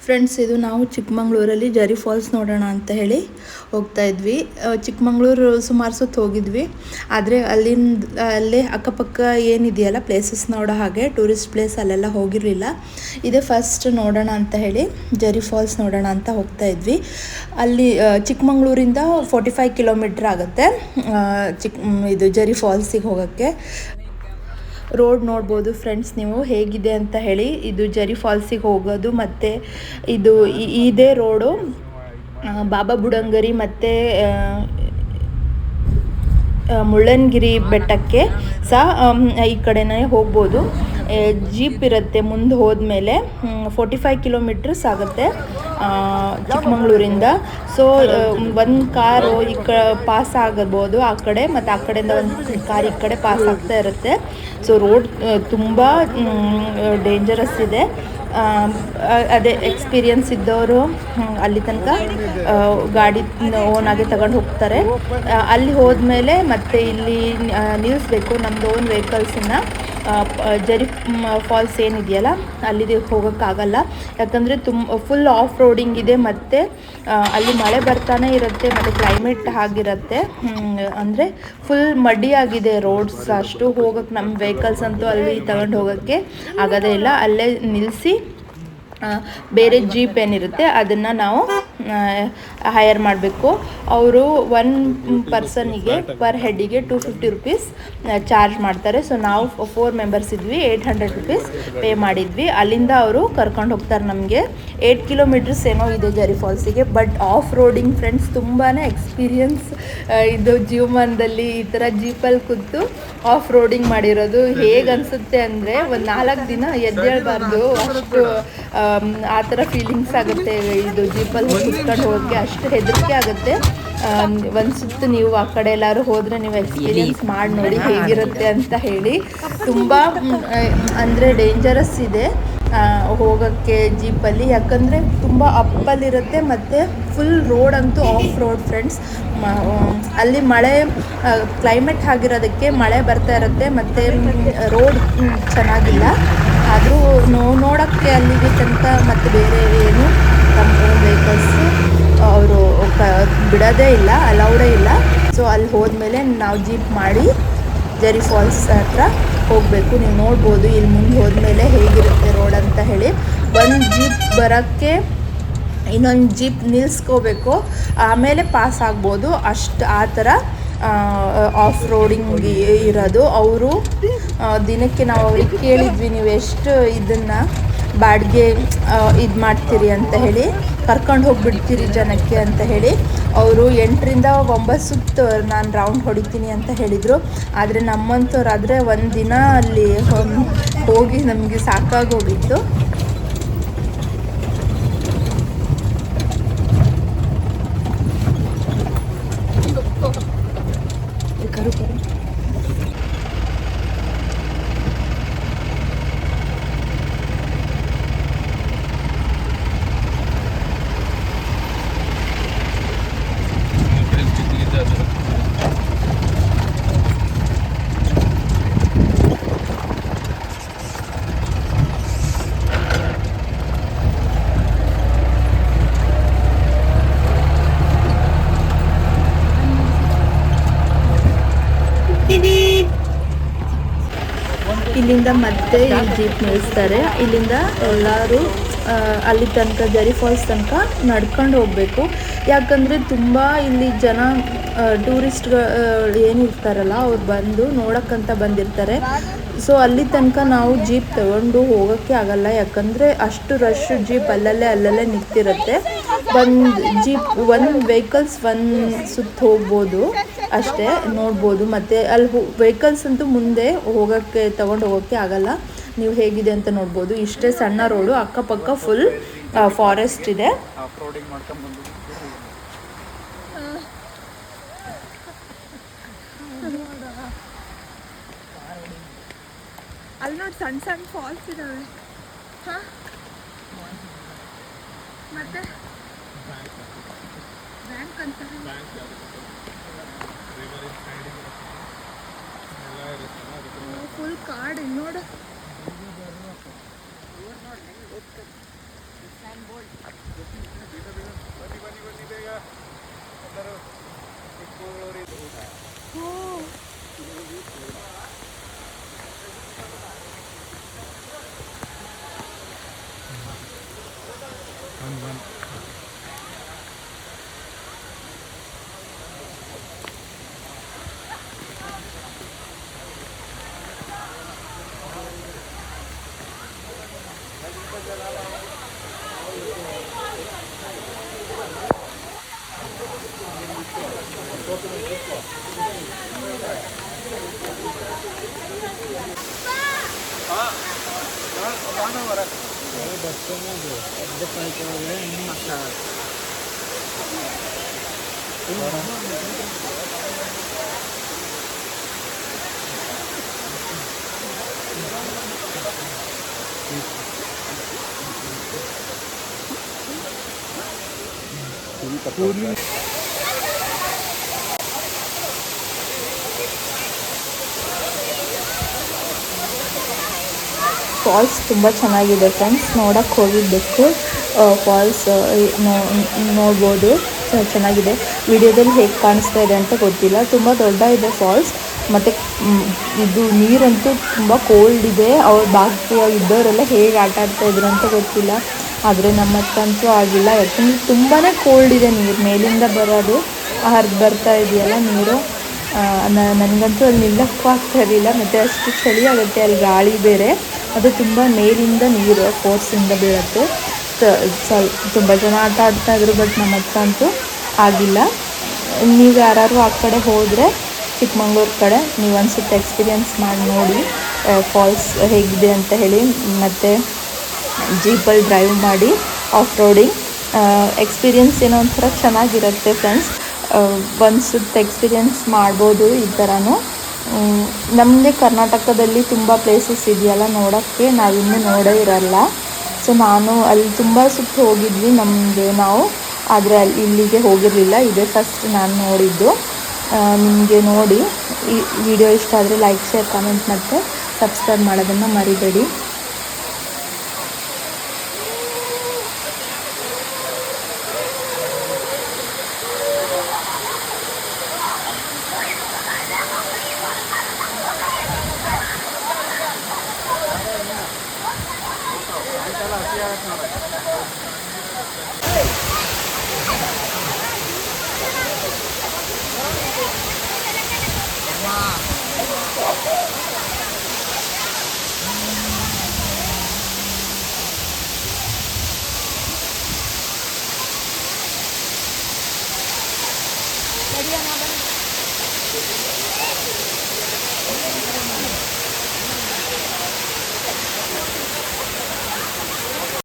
Friends, ಇದು ನಾವು ಚಿಕ್ಕಮಂಗ್ಳೂರಲ್ಲಿ ಜರಿ ಫಾಲ್ಸ್ ನೋಡೋಣ ಅಂತ ಹೇಳಿ ಹೋಗ್ತಾ ಇದ್ವಿ. ಚಿಕ್ಕಮಂಗ್ಳೂರು ಸುಮಾರು ಸುತ್ತ ಹೋಗಿದ್ವಿ, ಆದರೆ ಅಲ್ಲೇ ಅಕ್ಕಪಕ್ಕ ಏನಿದೆಯಲ್ಲ ಪ್ಲೇಸಸ್ ನೋಡೋ ಹಾಗೆ ಟೂರಿಸ್ಟ್ ಪ್ಲೇಸ್ ಅಲ್ಲೆಲ್ಲ ಹೋಗಿರಲಿಲ್ಲ. ಇದೇ ಫಸ್ಟ್ ನೋಡೋಣ ಅಂತ ಹೇಳಿ ಜರಿ ಫಾಲ್ಸ್ ನೋಡೋಣ ಅಂತ ಹೋಗ್ತಾ ಇದ್ವಿ. ಅಲ್ಲಿ ಚಿಕ್ಕಮಂಗ್ಳೂರಿಂದ 45 ಕಿಲೋಮೀಟ್ರ್ ಆಗುತ್ತೆ ಇದು ಜರಿ ಫಾಲ್ಸಿಗೆ ಹೋಗೋಕ್ಕೆ. ರೋಡ್ ನೋಡ್ಬೋದು ಫ್ರೆಂಡ್ಸ್ ನೀವು ಹೇಗಿದೆ ಅಂತ ಹೇಳಿ. ಇದು ಜರಿ ಫಾಲ್ಸಿಗೆ ಹೋಗೋದು ಮತ್ತು ಇದೇ ರೋಡು ಬಾಬಾ ಬುಡಂಗರಿ ಮತ್ತು ಮುಳ್ಳಯ್ಯನಗಿರಿ ಬೆಟ್ಟಕ್ಕೆ ಸಹ ಈ ಕಡೆನೇ ಹೋಗ್ಬೋದು. ಜೀಪ್ ಇರುತ್ತೆ ಮುಂದೆ ಹೋದ್ಮೇಲೆ. 45 ಕಿಲೋಮೀಟರ್ಸ್ ಆಗುತ್ತೆ ಚಿಕ್ಕಮಂಗ್ಳೂರಿಂದ. ಸೊ ಒಂದು ಕಾರು ಪಾಸ್ ಆಗಬಹುದು ಆ ಕಡೆ, ಮತ್ತು ಆ ಕಡೆಯಿಂದ ಒಂದು ಕಾರ್ ಈ ಕಡೆ ಪಾಸ್ ಆಗ್ತಾ ಇರುತ್ತೆ. ಸೊ ರೋಡ್ ತುಂಬ ಡೇಂಜರಸ್ ಇದೆ. ಅದೇ ಎಕ್ಸ್ಪೀರಿಯನ್ಸ್ ಇದ್ದವರು ಅಲ್ಲಿ ತನಕ ಗಾಡಿ ಓನಾಗಿ ತಗೊಂಡು ಹೋಗ್ತಾರೆ. ಅಲ್ಲಿ ಹೋದ್ಮೇಲೆ ಮತ್ತೆ ಇಲ್ಲಿ ನಿಲ್ಲಿಸ್ಬೇಕು ನಮ್ಮದು ಓನ್ ವೆಹಿಕಲ್ಸನ್ನು. ಜರಿ ಫಾಲ್ಸ್ ಏನಿದೆಯಲ್ಲ ಅಲ್ಲಿಗೆ ಹೋಗೋಕ್ಕಾಗಲ್ಲ, ಯಾಕಂದರೆ ಫುಲ್ ಆಫ್ ರೋಡಿಂಗ್ ಇದೆ, ಮತ್ತು ಅಲ್ಲಿ ಮಳೆ ಬರ್ತಾನೆ ಇರುತ್ತೆ, ಮತ್ತು ಕ್ಲೈಮೇಟ್ ಆಗಿರುತ್ತೆ. ಅಂದರೆ ಫುಲ್ ಮಡ್ಡಿಯಾಗಿದೆ ರೋಡ್ಸ್. ಅಷ್ಟು ಹೋಗೋಕ್ಕೆ ನಮ್ಮ ವೆಹಿಕಲ್ಸ್ ಅಂತೂ ಅಲ್ಲಿ ತಗೊಂಡು ಹೋಗೋಕ್ಕೆ ಆಗೋದೇ ಇಲ್ಲ. ಅಲ್ಲೇ ನಿಲ್ಲಿಸಿ ಬೇರೆ ಜೀಪ್ ಏನಿರುತ್ತೆ ಅದನ್ನು ನಾವು ಹೈಯರ್ ಮಾಡಬೇಕು. ಅವರು 1 ಪರ್ಸನಿಗೆ ಪರ್ ಹೆಡ್ಡಿಗೆ 250 ರುಪೀಸ್ ಚಾರ್ಜ್ ಮಾಡ್ತಾರೆ. ಸೊ ನಾವು 4 ಮೆಂಬರ್ಸ್ ಇದ್ವಿ, 800 ರುಪೀಸ್ ಪೇ ಮಾಡಿದ್ವಿ. ಅಲ್ಲಿಂದ ಅವರು ಕರ್ಕೊಂಡು ಹೋಗ್ತಾರೆ ನಮಗೆ. 8 ಕಿಲೋಮೀಟರ್ಸ್ ಏನೋ ಇದೆ ಜರಿ ಫಾಲ್ಸಿಗೆ. ಬಟ್ ಆಫ್ ರೋಡಿಂಗ್ ಫ್ರೆಂಡ್ಸ್ ತುಂಬಾ ಎಕ್ಸ್ಪೀರಿಯನ್ಸ್ ಇದು ಜೀವಮಾನದಲ್ಲಿ ಈ ಥರ ಜೀಪಲ್ಲಿ ಕೂತು ಆಫ್ ರೋಡಿಂಗ್ ಮಾಡಿರೋದು. ಹೇಗೆ ಅನಿಸುತ್ತೆ ಅಂದರೆ ಒಂದು 4 ದಿನ ಎದ್ದೇಳಬಾರ್ದು, ಅಷ್ಟು ಆ ಥರ ಫೀಲಿಂಗ್ಸ್ ಆಗುತ್ತೆ ಇದು ಜೀಪಲ್ಲಿ ಕುತ್ಕೊಂಡು ಹೋಗೋಕ್ಕೆ. ಅಷ್ಟು ಹೆದರಿಕೆ ಆಗುತ್ತೆ. ಒಂದು ಸುತ್ತು ನೀವು ಆ ಕಡೆ ಎಲ್ಲರೂ ಹೋದರೆ ನೀವು ಎಕ್ಸ್ಪೀರಿಯನ್ಸ್ ಮಾಡಿ ನೋಡಿ ಹೇಗಿರುತ್ತೆ ಅಂತ ಹೇಳಿ. ತುಂಬ ಅಂದರೆ ಡೇಂಜರಸ್ ಇದೆ ಹೋಗೋಕ್ಕೆ ಜೀಪಲ್ಲಿ, ಯಾಕಂದರೆ ತುಂಬ ಅಪ್ಪಲ್ಲಿರುತ್ತೆ ಮತ್ತು ಫುಲ್ ರೋಡ್ ಅಂತೂ ಆಫ್ ರೋಡ್ ಫ್ರೆಂಡ್ಸ್. ಅಲ್ಲಿ ಮಳೆ ಕ್ಲೈಮೇಟ್ ಆಗಿರೋದಕ್ಕೆ ಮಳೆ ಬರ್ತಾ ಇರುತ್ತೆ, ಮತ್ತು ರೋಡ್ ಚೆನ್ನಾಗಿಲ್ಲ. ಆದರೂ ನೋಡೋಕ್ಕೆ ಅಲ್ಲಿಗೆ ತನಕ ಮತ್ತು ಬೇರೆ ಏನು ನಮ್ಮ ಓನ್ ವೆಹಿಕಲ್ಸು ಅವರು ಬಿಡೋದೇ ಇಲ್ಲ, ಅಲೌಡೇ ಇಲ್ಲ. ಸೊ ಅಲ್ಲಿ ಹೋದ್ಮೇಲೆ ನಾವು ಜೀಪ್ ಮಾಡಿ ಜರಿ ಫಾಲ್ಸ್ ಹತ್ರ ಹೋಗಬೇಕು. ನೀವು ನೋಡ್ಬೋದು ಇಲ್ಲಿ ಮುಂದೆ ಹೋದ್ಮೇಲೆ ಹೇಗಿರುತ್ತೆ ರೋಡ್ ಅಂತ ಹೇಳಿ. ಒಂದು ಜೀಪ್ ಬರೋಕ್ಕೆ ಇನ್ನೊಂದು ಜೀಪ್ ನಿಲ್ಲಿಸ್ಕೋಬೇಕು, ಆಮೇಲೆ ಪಾಸ್ ಆಗ್ಬೋದು. ಅಷ್ಟು ಆ ಥರ ಆಫ್ ರೋಡಿಂಗ್ ಇರೋದು. ಅವರು ದಿನಕ್ಕೆ ನಾವು ಅವ್ರಿಗೆ ಕೇಳಿದ್ವಿ, ನೀವು ಎಷ್ಟು ಇದನ್ನು ಬಾಡಿಗೆ ಇದು ಮಾಡ್ತೀರಿ ಅಂತ ಹೇಳಿ, ಕರ್ಕೊಂಡು ಹೋಗಿಬಿಡ್ತೀರಿ ಜನಕ್ಕೆ ಅಂತ ಹೇಳಿ. ಅವರು 8ರಿಂದ 9 ಸುತ್ತು ನಾನು ರೌಂಡ್ ಹೊಡಿತೀನಿ ಅಂತ ಹೇಳಿದರು. ಆದರೆ ನಮ್ಮಂಥವ್ರಾದರೆ ಒಂದು ದಿನ ಅಲ್ಲಿ ಹೋಗಿ ನಮಗೆ ಸಾಕಾಗೋಗಿತ್ತು. ಇಲ್ಲಿಂದ ಮತ್ತೆ ಈ ಜೀಪ್ ನಿಲ್ಲಿಸ್ತಾರೆ. ಇಲ್ಲಿಂದ ಎಲ್ಲರೂ ಅಲ್ಲಿ ತನಕ ಜರಿ ಫಾಲ್ಸ್ ತನಕ ನಡ್ಕೊಂಡು ಹೋಗಬೇಕು. ಯಾಕಂದರೆ ತುಂಬ ಇಲ್ಲಿ ಜನ ಟೂರಿಸ್ಟ್ಗಳು ಏನಿರ್ತಾರಲ್ಲ ಅವ್ರು ಬಂದು ನೋಡೋಕ್ಕಂತ ಬಂದಿರ್ತಾರೆ. ಸೊ ಅಲ್ಲಿ ತನಕ ನಾವು ಜೀಪ್ ತಗೊಂಡು ಹೋಗೋಕ್ಕೆ ಆಗಲ್ಲ, ಯಾಕಂದರೆ ಅಷ್ಟು ರಶ್ ಜೀಪ್ ಅಲ್ಲಲ್ಲೇ ನಿಂತಿರುತ್ತೆ. ಒಂದು ವೆಹಿಕಲ್ಸ್ ಒಂದು ಸುತ್ತು ಹೋಗ್ಬೋದು ಅಷ್ಟೇ, ನೋಡ್ಬೋದು. ಮತ್ತು ಅಲ್ಲಿ ವೆಹಿಕಲ್ಸ್ ಅಂತೂ ಮುಂದೆ ಹೋಗೋಕ್ಕೆ ತಗೊಂಡು ಹೋಗೋಕ್ಕೆ ಆಗಲ್ಲ. ನೀವು ಹೇಗಿದೆ ಅಂತ ನೋಡ್ಬೋದು. ಇಷ್ಟೇ ಸಣ್ಣ ರೋಡು, ಅಕ್ಕಪಕ್ಕ ಫುಲ್ ಫಾರೆಸ್ಟ್ ಇದೆ. ಅಲ್ಲಿ ನೋಡಿ ಸಣ್ಣ ಸಣ್ಣ ಫಾಲ್ಸ್ ಇದಾವೆ. ಹಾಂ ಮತ್ತೆ ಬ್ಯಾಂಕ್ ಅಂತ ಫುಲ್ ಕಾಡು ನೋಡು. ಫಾಲ್ಸ್ ತುಂಬ ಚೆನ್ನಾಗಿದೆ ಫ್ರೆಂಡ್ಸ್, ನೋಡೋಕ್ಕೆ ಹೋಗಿದ್ದಕ್ಕೂ ಫಾಲ್ಸ್ ನೋಡ್ಬೋದು, ಚೆನ್ನಾಗಿದೆ. ವಿಡಿಯೋದಲ್ಲಿ ಹೇಗೆ ಕಾಣಿಸ್ತಾ ಇದೆ ಅಂತ ಗೊತ್ತಿಲ್ಲ, ತುಂಬ ದೊಡ್ಡ ಇದೆ ಫಾಲ್ಸ್. ಮತ್ತು ಇದು ನೀರಂತೂ ತುಂಬ ಕೋಲ್ಡ್ ಇದೆ. ಅವ್ರು ಬಾಕಿ ಇದ್ದವರೆಲ್ಲ ಹೇಗೆ ಆಟ ಆಡ್ತಾಯಿದ್ರು ಅಂತ ಗೊತ್ತಿಲ್ಲ, ಆದರೆ ನಮ್ಮ ಹತ್ತಂತೂ ಆಗಿಲ್ಲ. ಯಾಕಂದರೆ ತುಂಬಾ ಕೋಲ್ಡ್ ಇದೆ, ನೀರು ಮೇಲಿಂದ ಬರೋದು ಹರಿದು ಬರ್ತಾ ಇದೆಯಲ್ಲ ನೀರು. ನನಗಂತೂ ಅಲ್ಲಿ ನಿಲ್ಲಕ್ಕೂ ಆಗ್ತಾ ಇರಲಿಲ್ಲ. ಮತ್ತು ಅಷ್ಟು ಚಳಿ ಆಗುತ್ತೆ, ಅಲ್ಲಿ ಗಾಳಿ ಬೇರೆ, ಅದು ತುಂಬ ಮೇಲಿಂದ ನೀರು ಫೋರ್ಸಿಂದ ಬೀಳುತ್ತೆ. ತುಂಬ ಜನ ಆಟ ಆಡ್ತಾಯಿದ್ರು, ಬಟ್ ನಮ್ಮ ಹತ್ತಂತೂ ಆಗಿಲ್ಲ. ನೀವು ಯಾರು ಆ ಕಡೆ ಹೋದರೆ ಚಿಕ್ಕಮಂಗ್ಳೂರು ಕಡೆ ನೀವು ಅನಿಸುತ್ತೆ ಎಕ್ಸ್ಪೀರಿಯೆನ್ಸ್ ಮಾಡಿ ನೋಡಿ ಫಾಲ್ಸ್ ಹೇಗಿದೆ ಅಂತ ಹೇಳಿ. ಮತ್ತು ಜೀಪಲ್ಲಿ ಡ್ರೈವ್ ಮಾಡಿ ಆಫ್ ರೋಡಿಂಗ್ ಎಕ್ಸ್ಪೀರಿಯೆನ್ಸ್ ಏನೋ ಒಂಥರ ಚೆನ್ನಾಗಿರುತ್ತೆ ಫ್ರೆಂಡ್ಸ್. ಒಂದು ಸುತ್ತ ಎಕ್ಸ್ಪೀರಿಯೆನ್ಸ್ ಮಾಡ್ಬೋದು ಈ ಥರನೂ. ನಮಗೆ ಕರ್ನಾಟಕದಲ್ಲಿ ತುಂಬ ಪ್ಲೇಸಸ್ ಇದೆಯಲ್ಲ ನೋಡೋಕ್ಕೆ, ನಾವಿನ್ನೂ ನೋಡೇ ಇರಲ್ಲ. ಸೊ ನಾನು ಅಲ್ಲಿ ತುಂಬ ಸುತ್ತ ಹೋಗಿದ್ವಿ ನಾವು, ಆದರೆ ಇಲ್ಲಿಗೆ ಹೋಗಿರಲಿಲ್ಲ. ಇದೇ ಫಸ್ಟ್ ನಾನು ನೋಡಿದ್ದು. ನಿಮಗೆ ನೋಡಿ ಈ ವಿಡಿಯೋ ಇಷ್ಟ ಆದರೆ ಲೈಕ್, ಶೇರ್, ಕಾಮೆಂಟ್ ಮತ್ತು ಸಬ್ಸ್ಕ್ರೈಬ್ ಮಾಡೋದನ್ನು ಮರಿಬೇಡಿ.